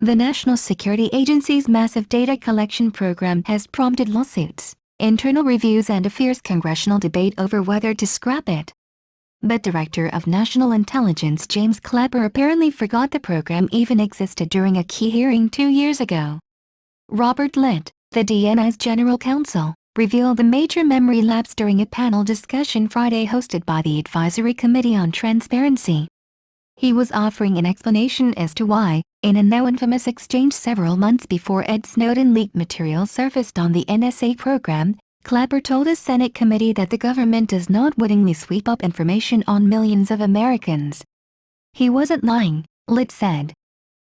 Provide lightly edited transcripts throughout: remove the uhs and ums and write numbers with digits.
The National Security Agency's massive data collection program has prompted lawsuits, internal reviews and a fierce congressional debate over whether to scrap it. But Director of National Intelligence James Clapper apparently forgot the program even existed during a key hearing 2 years ago. Robert Litt, the DNI's general counsel, revealed the major memory lapse during a panel discussion Friday hosted by the Advisory Committee on Transparency. He was offering an explanation as to why, in a now infamous exchange several months before Ed Snowden-leaked material surfaced on the NSA program, Clapper told a Senate committee that the government does not wittingly sweep up information on millions of Americans. He wasn't lying, Litt said.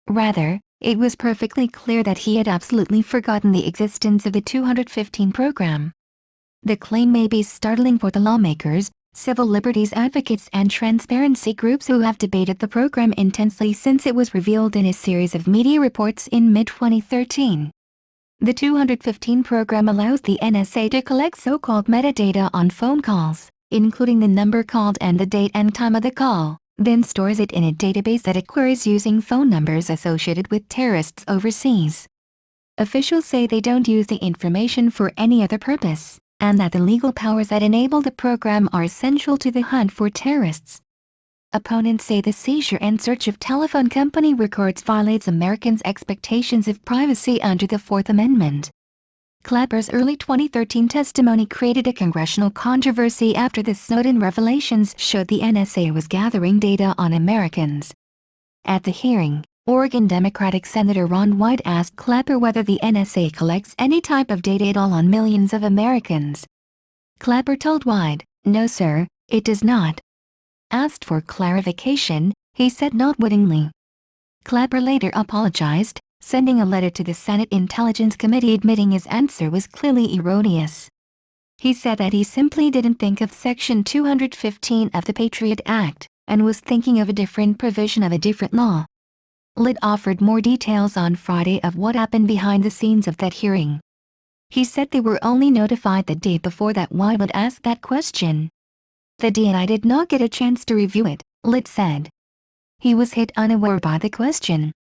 Rather, it was perfectly clear that he had absolutely forgotten the existence of the 215 program. The claim may be startling for the lawmakers, civil liberties advocates and transparency groups who have debated the program intensely since it was revealed in a series of media reports in mid-2013. The 215 program allows the NSA to collect so-called metadata on phone calls, including the number called and the date and time of the call, then stores it in a database that it queries using phone numbers associated with terrorists overseas. Officials say they don't use the information for any other purpose, and that the legal powers that enable the program are essential to the hunt for terrorists. Opponents say the seizure and search of telephone company records violates Americans' expectations of privacy under the Fourth Amendment. Clapper's early 2013 testimony created a congressional controversy after the Snowden revelations showed the NSA was gathering data on Americans. At the hearing, Oregon Democratic Senator Ron White asked Clapper whether the NSA collects any type of data at all on millions of Americans. Clapper told White, "No sir, it does not." Asked for clarification, he said not wittingly. Clapper later apologized, sending a letter to the Senate Intelligence Committee admitting his answer was clearly erroneous. He said that he simply didn't think of Section 215 of the Patriot Act, and was thinking of a different provision of a different law. Litt offered more details on Friday of what happened behind the scenes of that hearing. He said they were only notified the day before that White would ask that question. The DNI did not get a chance to review it, Litt said. He was hit unaware by the question.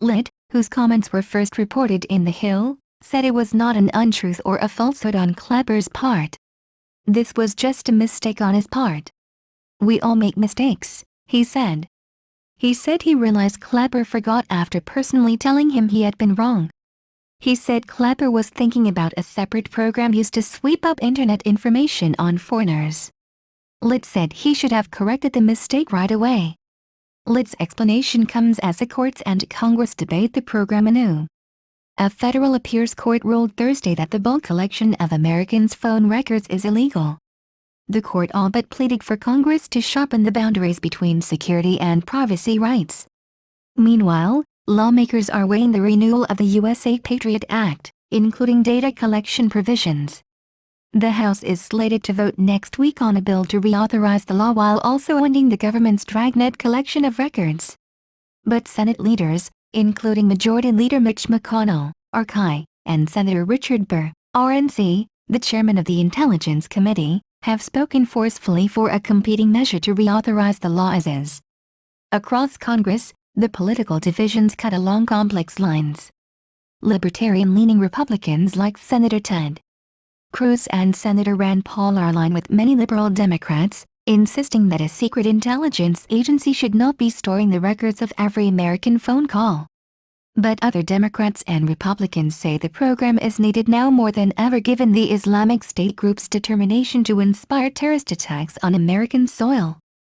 Litt, whose comments were first reported in The Hill, said it was not an untruth or a falsehood on Clapper's part. This was just a mistake on his part. "We all make mistakes," he said. He said he realized Clapper forgot after personally telling him he had been wrong. He said Clapper was thinking about a separate program used to sweep up internet information on foreigners. Litt said he should have corrected the mistake right away. Litt's explanation comes as the courts and Congress debate the program anew. A federal appeals court ruled Thursday that the bulk collection of Americans' phone records is illegal. The court all but pleaded for Congress to sharpen the boundaries between security and privacy rights. Meanwhile, lawmakers are weighing the renewal of the USA Patriot Act, including data collection provisions. The House is slated to vote next week on a bill to reauthorize the law while also ending the government's dragnet collection of records. But Senate leaders, including Majority Leader Mitch McConnell, RK, and Senator Richard Burr, RNC, the chairman of the Intelligence Committee, have spoken forcefully for a competing measure to reauthorize the law as is. Across Congress, the political divisions cut along complex lines. Libertarian-leaning Republicans like Senator Ted Cruz and Senator Rand Paul are aligned with many liberal Democrats, insisting that a secret intelligence agency should not be storing the records of every American phone call. But other Democrats and Republicans say the program is needed now more than ever given the Islamic State group's determination to inspire terrorist attacks on American soil.